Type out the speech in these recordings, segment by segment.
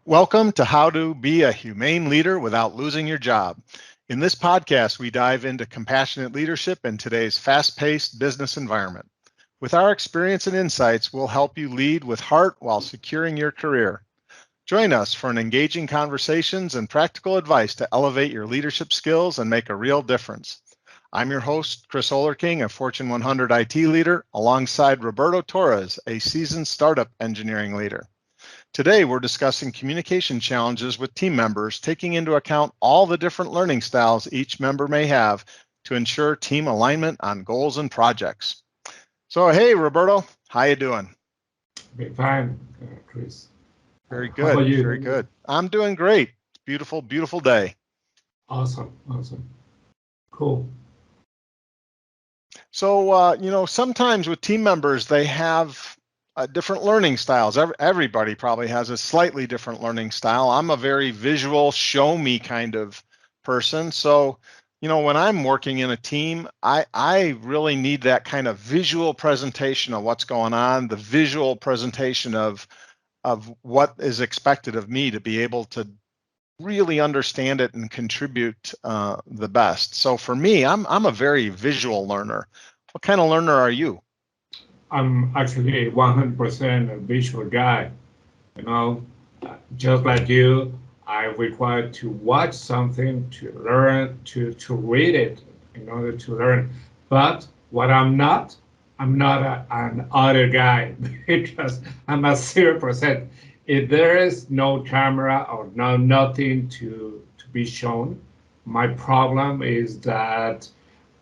Welcome to How to Be a Humane Leader Without Losing Your Job. In this podcast, we dive into compassionate leadership in today's fast-paced business environment. With our experience and insights, we'll help you lead with heart while securing your career. Join us for an engaging conversations and practical advice to elevate your leadership skills and make a real difference. I'm your host, Chris Olerking, a Fortune 100 IT leader, alongside Roberto Torres, a seasoned startup engineering leader. Today, we're discussing communication challenges with team members, taking into account all the different learning styles each member may have to ensure team alignment on goals and projects. So, hey, Roberto, how you doing? Fine, Chris. Very How about good, very you? good. I'm doing great. Beautiful, beautiful day. Awesome. Cool. So, sometimes with team members, they have different learning styles. Everybody probably has a slightly different learning style. I'm a very visual, show me kind of person. So, when I'm working in a team, I really need that kind of visual presentation of what's going on, the visual presentation of what is expected of me to be able to really understand it and contribute the best. So for me, I'm a very visual learner. What kind of learner are you? I'm actually 100% a visual guy. You know, just like you, I require to watch something to learn, to read it in order to learn. But what I'm not an audio guy because I'm a 0%. If there is no camera or no nothing to be shown, my problem is that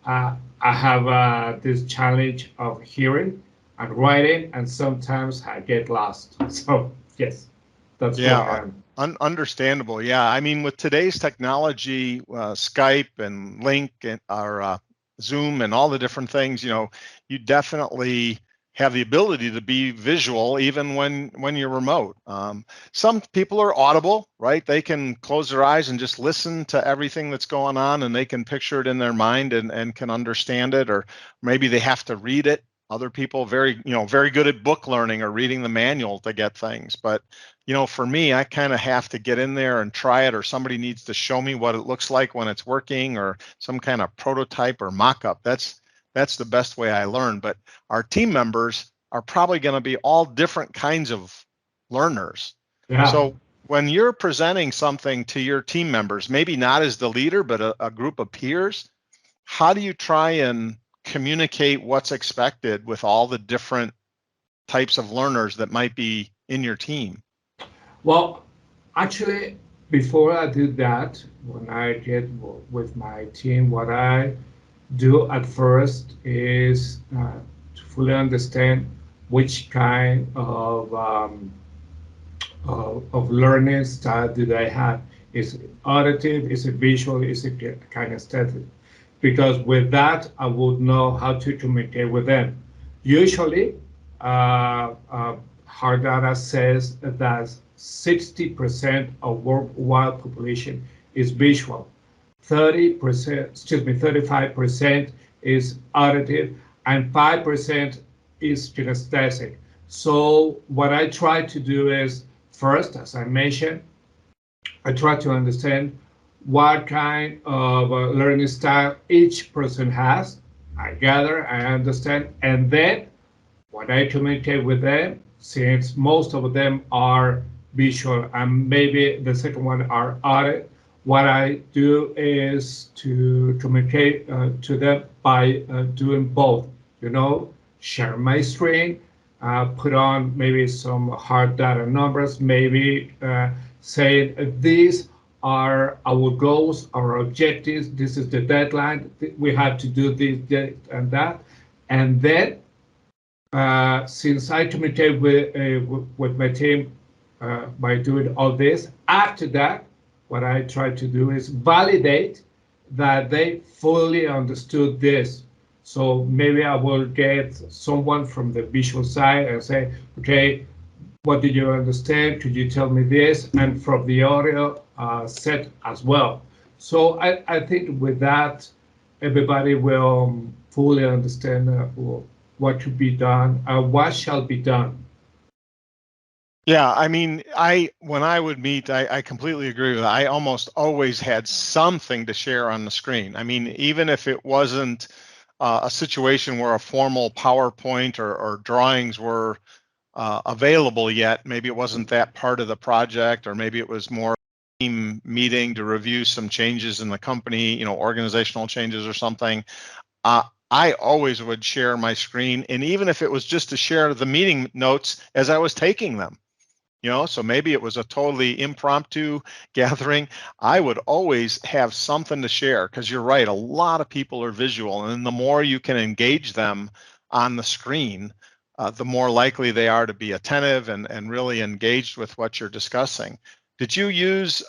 I have this challenge of hearing and writing, and sometimes I get lost. So yes, that's who I Yeah, am. understandable. Yeah, I mean, with today's technology, Skype and Link and our Zoom and all the different things, you definitely have the ability to be visual even when you're remote. Some people are audible, right? They can close their eyes and just listen to everything that's going on, and they can picture it in their mind and can understand it, or maybe they have to read it. Other people very good at book learning or reading the manual to get things, but for me, I kind of have to get in there and try it, or somebody needs to show me what it looks like when it's working, or some kind of prototype or mock-up. That's the best way I learn. But our team members are probably going to be all different kinds of learners. Yeah. So when you're presenting something to your team members, maybe not as the leader, but a group of peers, how do you try and communicate what's expected with all the different types of learners that might be in your team? Well, actually, before I do that, when I get with my team, what I do at first is to fully understand which kind of learning style do they have. Is it auditive? Is it visual? Is it kinesthetic? Because with that, I would know how to communicate with them. Usually, hard data says that 60% of worldwide population is visual. 35% is auditive, and 5% is kinesthetic. So what I try to do is first, as I mentioned, I try to understand what kind of learning style each person has. I gather, I understand, and then when I communicate with them, since most of them are visual and maybe the second one are audit, what I do is to communicate to them by doing both. You know, share my screen, put on maybe some hard data numbers, maybe say these are our goals, our objectives, this is the deadline, we have to do this and that. And then since I communicate with my team by doing all this, after that, what I try to do is validate that they fully understood this. So maybe I will get someone from the visual side and say, okay, what did you understand? Could you tell me this? And from the audio set as well. So I think with that, everybody will fully understand what should be done, what shall be done. Yeah, I mean, when I would meet, I completely agree with that. I almost always had something to share on the screen. I mean, even if it wasn't a situation where a formal PowerPoint or drawings were available yet, maybe it wasn't that part of the project, or maybe it was more team meeting to review some changes in the company, organizational changes or something. Uh, I always would share my screen, and even if it was just to share the meeting notes as I was taking them. So maybe it was a totally impromptu gathering. I would always have something to share, because you're right, a lot of people are visual, and the more you can engage them on the screen, the more likely they are to be attentive and really engaged with what you're discussing. Did you use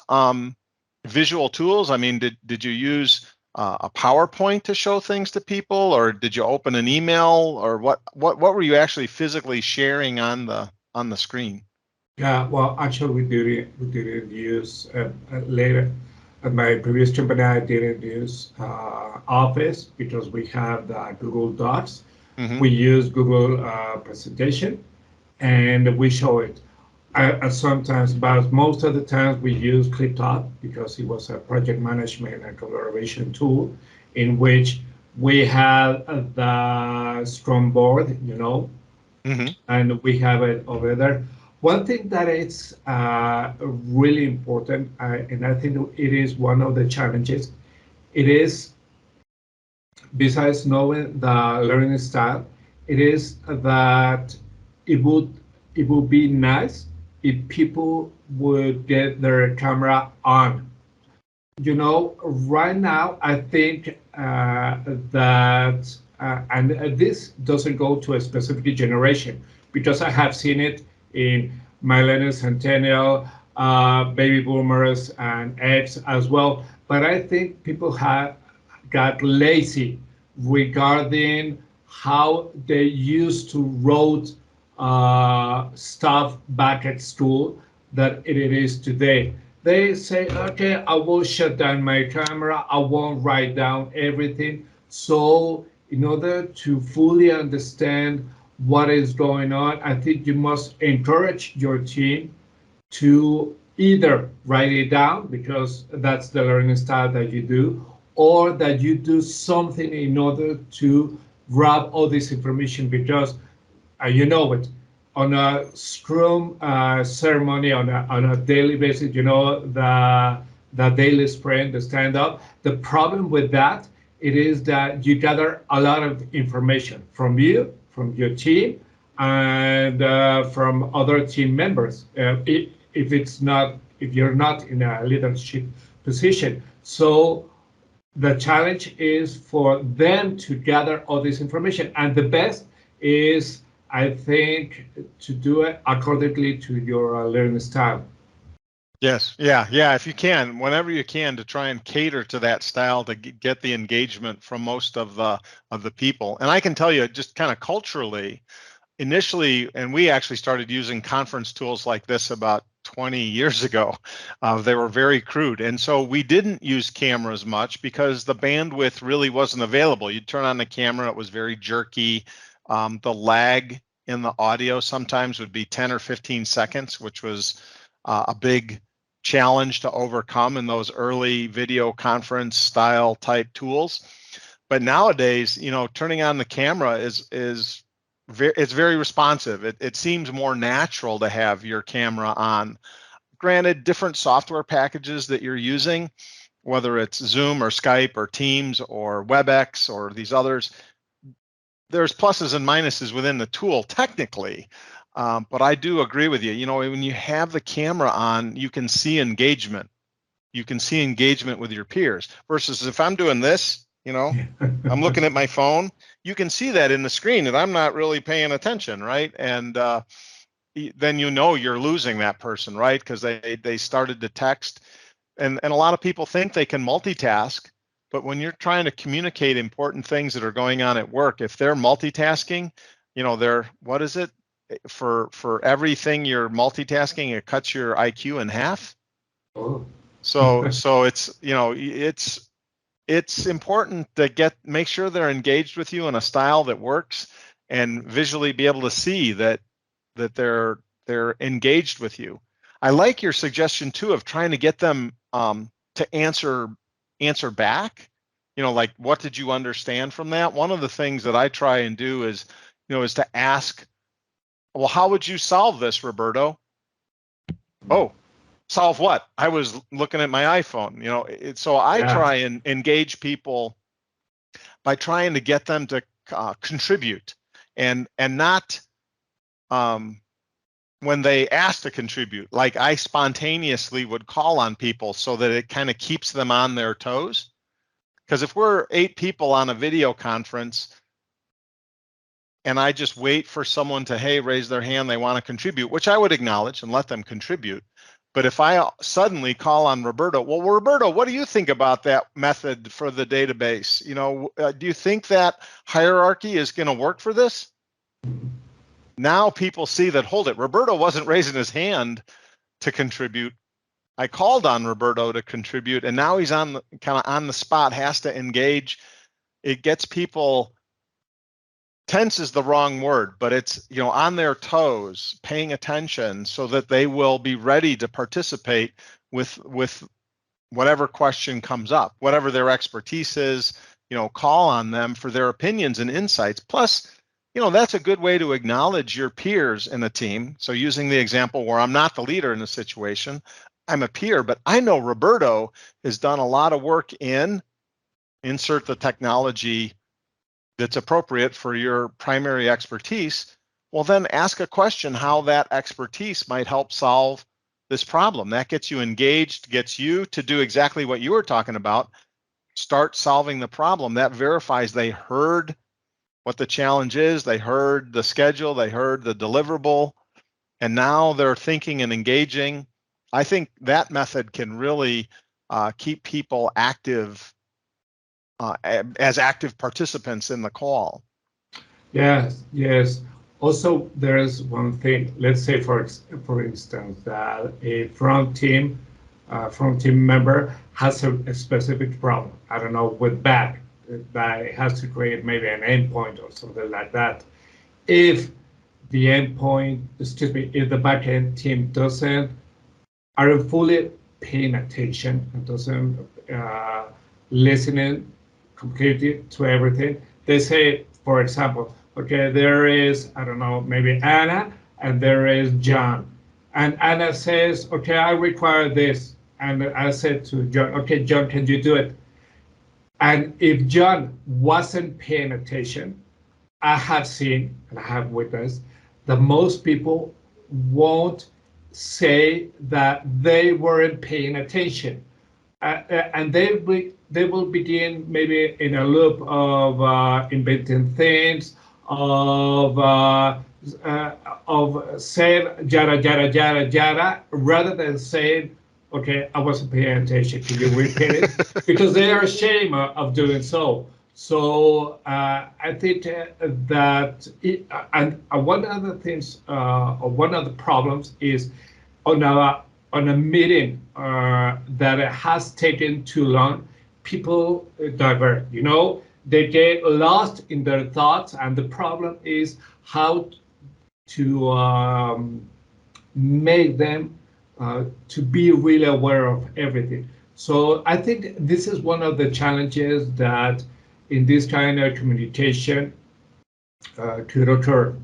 visual tools? I mean, did you use a PowerPoint to show things to people, or did you open an email, or what were you actually physically sharing on the screen? Yeah, well, actually, we didn't use later at my previous company. I didn't use Office because we have the Google Docs. Mm-hmm. We use Google Presentation, and we show it. Sometimes, but most of the times we use ClickTop because it was a project management and collaboration tool in which we have the Scrum board, Mm-hmm. and we have it over there. One thing that is really important, and I think it is one of the challenges, it is, besides knowing the learning style, it is that it would it would be nice if people would get their camera on. Right now, I think that, and this doesn't go to a specific generation, because I have seen it in millennials, centennial, baby boomers, and X as well. But I think people have got lazy regarding how they used to wrote stuff back at school that it is today. They say, okay, I will shut down my camera. I won't write down everything. So, in order to fully understand what is going on, I think you must encourage your team to either write it down, because that's the learning style that you do, or that you do something in order to grab all this information, because you know it, on a Scrum ceremony, on a daily basis, the daily sprint, the stand up. The problem with that, it is that you gather a lot of information from you, from your team, and from other team members. If you're not in a leadership position, so the challenge is for them to gather all this information, and the best is, I think, to do it accordingly to your learning style. Yes, yeah, yeah. If you can, whenever you can, to try and cater to that style to get the engagement from most of the people. And I can tell you, just kind of culturally, initially, and we actually started using conference tools like this about 20 years ago. They were very crude, and so we didn't use cameras much because the bandwidth really wasn't available. You'd turn on the camera, it was very jerky. The lag in the audio sometimes would be 10 or 15 seconds, which was a big challenge to overcome in those early video conference style type tools. But nowadays, turning on the camera is it's very responsive. It seems more natural to have your camera on. Granted, different software packages that you're using, whether it's Zoom or Skype or Teams or WebEx or these others, there's pluses and minuses within the tool technically. But I do agree with you. When you have the camera on, you can see engagement. You can see engagement with your peers, versus if I'm doing this, I'm looking at my phone. You can see that in the screen and I'm not really paying attention, right? And then you're losing that person, right? Because they started to text, and a lot of people think they can multitask, but when you're trying to communicate important things that are going on at work, if they're multitasking, they're, what is it, for everything you're multitasking, it cuts your IQ in half. Oh. So it's important to make sure they're engaged with you in a style that works, and visually be able to see that they're they're engaged with you. I like your suggestion too of trying to get them to answer back. Like, what did you understand from that? One of the things that I try and do is to ask, well, how would you solve this, Roberto? Oh, solve what? I was looking at my iPhone. So I try and engage people by trying to get them to contribute, and not when they ask to contribute. Like, I spontaneously would call on people so that it kind of keeps them on their toes. Because if we're 8 people on a video conference and I just wait for someone to, hey, raise their hand, they want to contribute, which I would acknowledge and let them contribute. But if I suddenly call on Roberto, well, Roberto, what do you think about that method for the database? Do you think that hierarchy is going to work for this? Now people see that, hold it, Roberto wasn't raising his hand to contribute. I called on Roberto to contribute, and now he's kind of on the spot, has to engage. It gets people, tense is the wrong word, but it's, on their toes, paying attention so that they will be ready to participate with whatever question comes up, whatever their expertise is. Call on them for their opinions and insights. Plus, that's a good way to acknowledge your peers in a team. So using the example where I'm not the leader in the situation, I'm a peer, but I know Roberto has done a lot of work in insert the technology that's appropriate for your primary expertise. Well, then ask a question how that expertise might help solve this problem. That gets you engaged, gets you to do exactly what you were talking about. Start solving the problem. That verifies they heard what the challenge is, they heard the schedule, they heard the deliverable, and now they're thinking and engaging. I think that method can really keep people active, as active participants in the call. Yes, yes. Also, there is one thing. Let's say, for instance, that a front team member has a specific problem. I don't know, with back, that has to create maybe an endpoint or something like that. If the if the backend team aren't fully paying attention and doesn't listening completely to everything, they say, for example, okay, there is, I don't know, maybe Anna and there is John. And Anna says, okay, I require this. And I said to John, okay, John, can you do it? And if John wasn't paying attention, I have seen and I have witnessed that most people won't say that they weren't paying attention. And they will begin maybe in a loop of inventing things, of saying yada yada yada yada, rather than saying, okay, I wasn't paying attention, can you repeat it? Because they are ashamed of doing so. So I think that and one of the things, or one of the problems is on a meeting that has taken too long, people divert. They get lost in their thoughts, and the problem is how to make them to be really aware of everything. So I think this is one of the challenges that in this kind of communication could occur.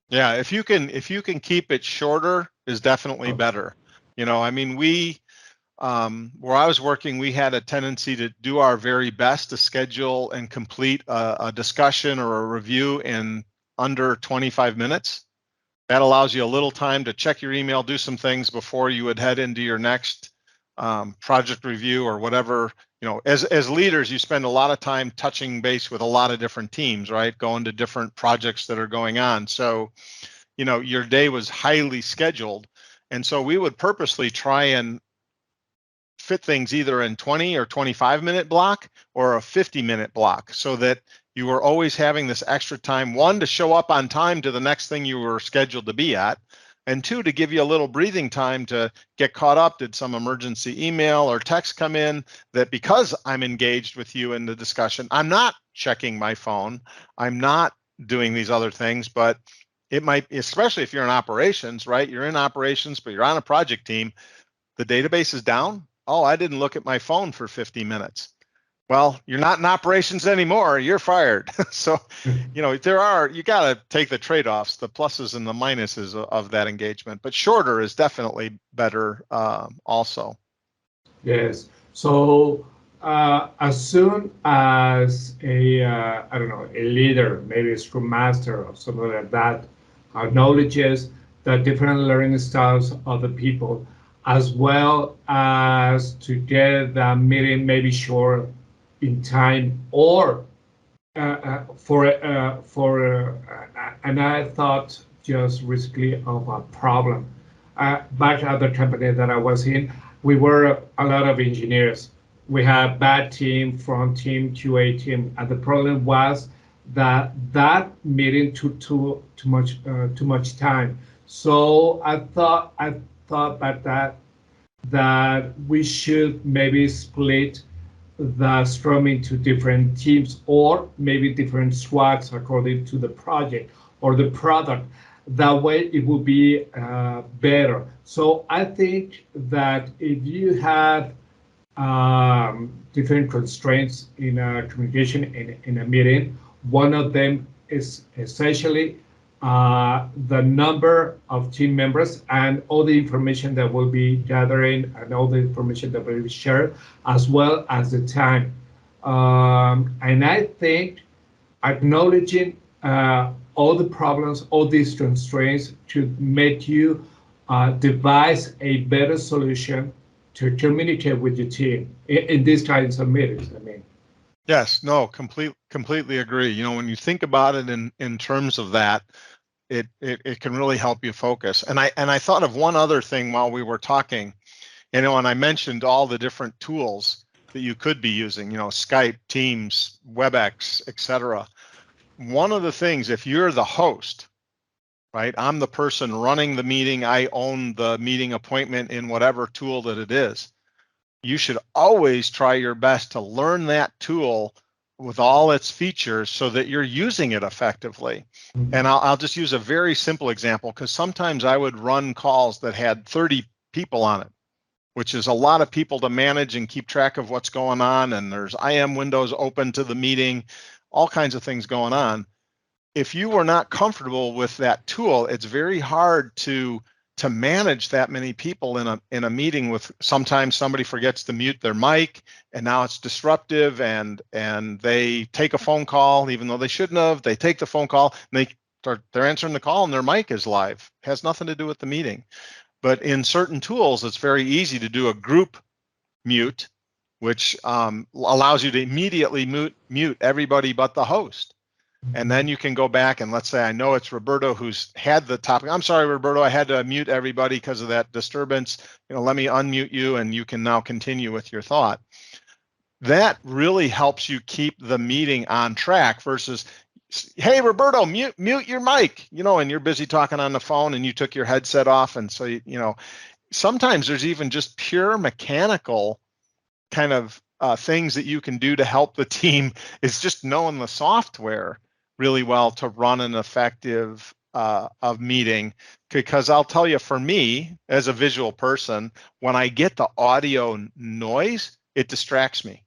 Yeah, if you can keep it shorter is definitely better. I mean, where I was working, we had a tendency to do our very best to schedule and complete a discussion or a review in under 25 minutes. That allows you a little time to check your email, do some things before you would head into your next project review or whatever. As leaders, you spend a lot of time touching base with a lot of different teams, right? Going to different projects that are going on. So, your day was highly scheduled. And so we would purposely try and fit things either in 20 or 25-minute block or a 50-minute block, so that you were always having this extra time, one, to show up on time to the next thing you were scheduled to be at, and two, to give you a little breathing time to get caught up. Did some emergency email or text come in that, because I'm engaged with you in the discussion, I'm not checking my phone, I'm not doing these other things, but it might, especially if you're in operations, right? You're in operations, but you're on a project team. The database is down. Oh, I didn't look at my phone for 50 minutes. Well, you're not in operations anymore. You're fired. So, you got to take the trade-offs, the pluses and the minuses of that engagement. But shorter is definitely better also. Yes. So as soon as I don't know, a leader, maybe a scrum master or something like that, acknowledges the different learning styles of the people, as well as to get the meeting maybe short in time, or and I thought just recently of a problem. Back at the company that I was in, we were a lot of engineers. We had bad team, front team, QA team, and the problem was that meeting took too much time. So I thought that we should maybe split the Scrum into different teams, or maybe different squads according to the project or the product. That way it will be better. So I think that if you have different constraints in a communication in a meeting, one of them is essentially the number of team members and all the information that will be gathering and all the information that will be shared, as well as the time. And I think acknowledging all the problems, all these constraints, to make you devise a better solution to communicate with your team in these kinds of meetings. I mean, Yes, no, completely agree. When you think about it in terms of that, it can really help you focus. And I thought of one other thing while we were talking, and I mentioned all the different tools that you could be using, Skype, Teams, WebEx, etc. One of the things, if you're the host, right, I'm the person running the meeting, I own the meeting appointment in whatever tool that it is, you should always try your best to learn that tool with all its features so that you're using it effectively. And I'll just use a very simple example, because sometimes I would run calls that had 30 people on it, which is a lot of people to manage and keep track of what's going on. And there's IM windows open to the meeting, all kinds of things going on. If you were not comfortable with that tool, it's very hard to manage that many people in a meeting. With sometimes somebody forgets to mute their mic, and now it's disruptive, and they take a phone call even though they shouldn't have. They take the phone call and they're answering the call and their mic is live. It has nothing to do with the meeting. But in certain tools, it's very easy to do a group mute, which allows you to immediately mute everybody but the host. And then you can go back and, let's say I know it's Roberto who's had the topic. I'm sorry, Roberto, I had to mute everybody because of that disturbance. Let me unmute you, and you can now continue with your thought. That really helps you keep the meeting on track versus, hey, Roberto, mute your mic, and you're busy talking on the phone and you took your headset off. And so, sometimes there's even just pure mechanical kind of things that you can do to help the team. Is just knowing the software really well to run an effective meeting. Because I'll tell you, for me as a visual person, when I get the audio noise, it distracts me.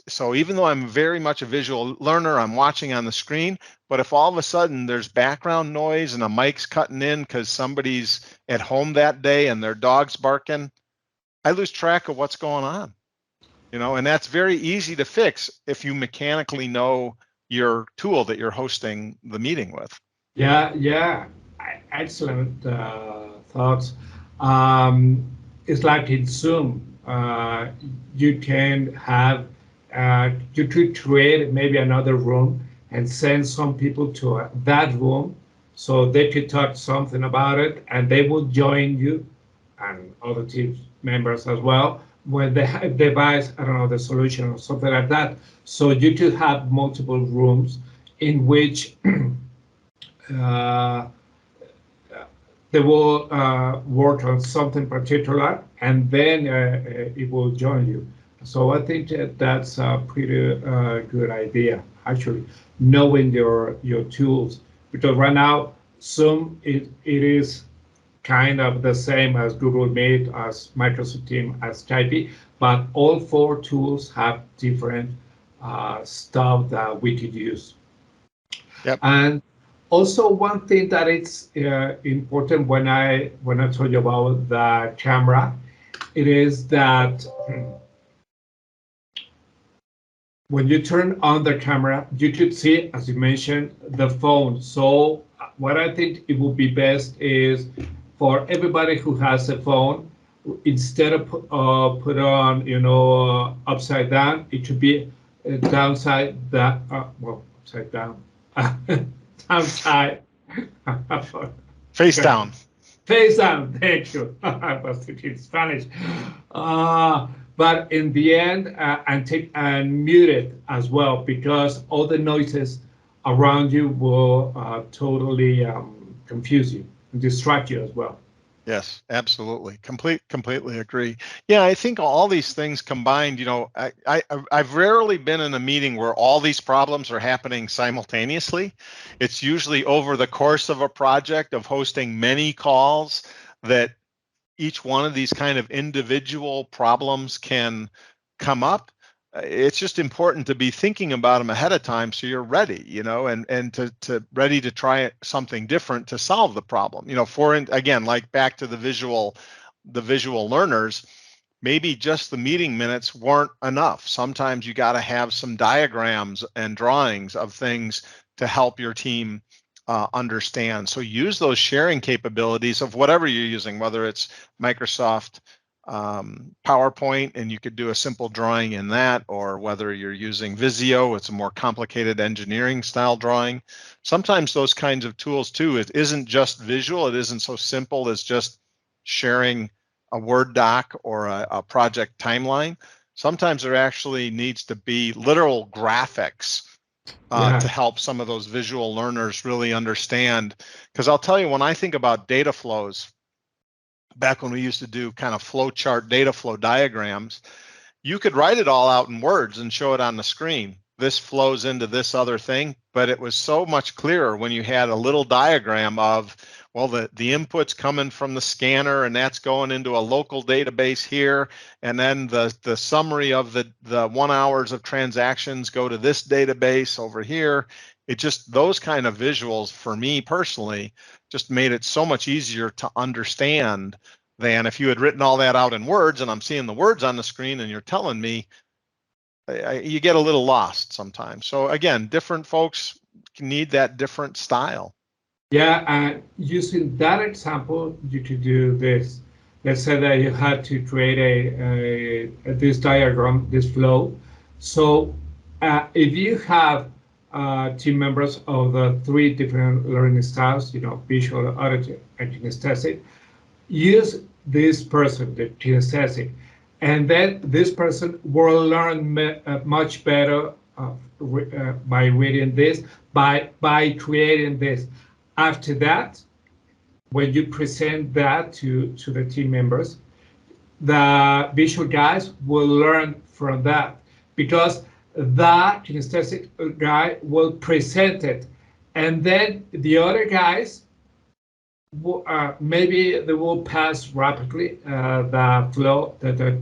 So even though I'm very much a visual learner, I'm watching on the screen, but if all of a sudden there's background noise and a mic's cutting in because somebody's at home that day and their dog's barking, I lose track of what's going on. And that's very easy to fix if you mechanically know your tool that you're hosting the meeting with. Yeah, excellent thoughts. It's like in Zoom, you can have, you could create maybe another room and send some people to that room so they could talk something about it, and they will join you and other team members as well when they devise, I don't know, the solution or something like that. So you could have multiple rooms in which they will work on something particular, and then it will join you. So I think that's a pretty good idea, actually. knowing your tools. Because right now, Zoom, it is kind of the same as Google Meet, as Microsoft Teams, as Skype, but all four tools have different stuff that we could use. Yep. And also one thing that it's important when I told you about the camera, it is that when you turn on the camera, you could see, as you mentioned, the phone. So what I think it would be best is for everybody who has a phone, instead of put on, upside down, it should be downside that, well, upside down, downside, Face down. face down. Thank you. I was thinking Spanish. But in the end, and take and mute it as well, because all the noises around you will totally confuse you and distract you as well. Yes, absolutely. Completely agree. Yeah, I think all these things combined, I've rarely been in a meeting where all these problems are happening simultaneously. It's usually over the course of a project of hosting many calls that each one of these kind of individual problems can come up. It's just important to be thinking about them ahead of time so you're ready, and to ready to try something different to solve the problem. Again, like back to the visual learners, maybe just the meeting minutes weren't enough. Sometimes you got to have some diagrams and drawings of things to help your team understand. So use those sharing capabilities of whatever you're using, whether it's Microsoft PowerPoint, and you could do a simple drawing in that, or whether you're using Visio, it's a more complicated engineering style drawing. Sometimes those kinds of tools too, it isn't just visual, it isn't so simple as just sharing a Word doc or a project timeline. Sometimes there actually needs to be literal graphics Yeah. to help some of those visual learners really understand. Because I'll tell you, when I think about data flows, back when we used to do kind of flow chart data flow diagrams, you could write it all out in words and show it on the screen. This flows into this other thing, but it was so much clearer when you had a little diagram of, well, the input's coming from the scanner and that's going into a local database here, and then the summary of the 1 hours of transactions go to this database over here. It just, those kind of visuals for me personally just made it so much easier to understand than if you had written all that out in words and I'm seeing the words on the screen and you're telling me. You get a little lost sometimes. So again, different folks need that different style. Yeah, and using that example, you could do this. Let's say that you had to create this diagram, this flow. So if you have team members of the three different learning styles, visual, auditory, and kinesthetic, use this person, the kinesthetic, and then this person will learn much better by reading this, by creating this. After that, when you present that to the team members, the visual guys will learn from that, because the kinesthetic guy will present it, and then the other guys maybe they will pass rapidly the flow, the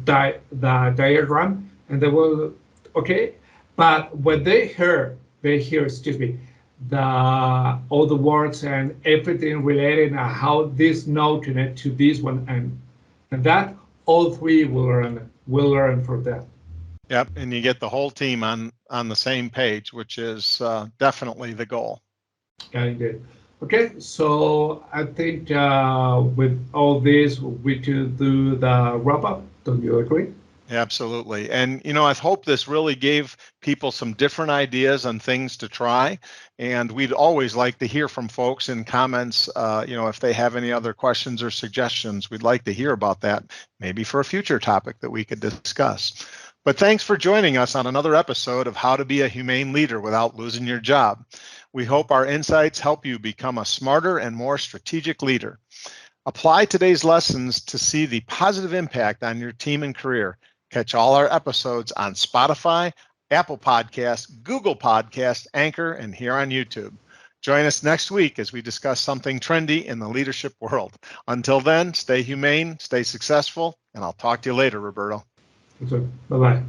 diagram, and they will, okay. But when they hear, excuse me, all the words and everything related, and how this note connect to this one, and that, all three will learn from that. Yep, and you get the whole team on the same page, which is definitely the goal. Yeah, indeed. Okay, so I think with all this, we could do the wrap up. Don't you agree? Absolutely. And, I hope this really gave people some different ideas on things to try. And we'd always like to hear from folks in comments, if they have any other questions or suggestions, we'd like to hear about that, maybe for a future topic that we could discuss. But thanks for joining us on another episode of How to Be a Humane Leader Without Losing Your Job. We hope our insights help you become a smarter and more strategic leader. Apply today's lessons to see the positive impact on your team and career. Catch all our episodes on Spotify, Apple Podcasts, Google Podcasts, Anchor, and here on YouTube. Join us next week as we discuss something trendy in the leadership world. Until then, stay humane, stay successful, and I'll talk to you later, Roberto. So, bye-bye.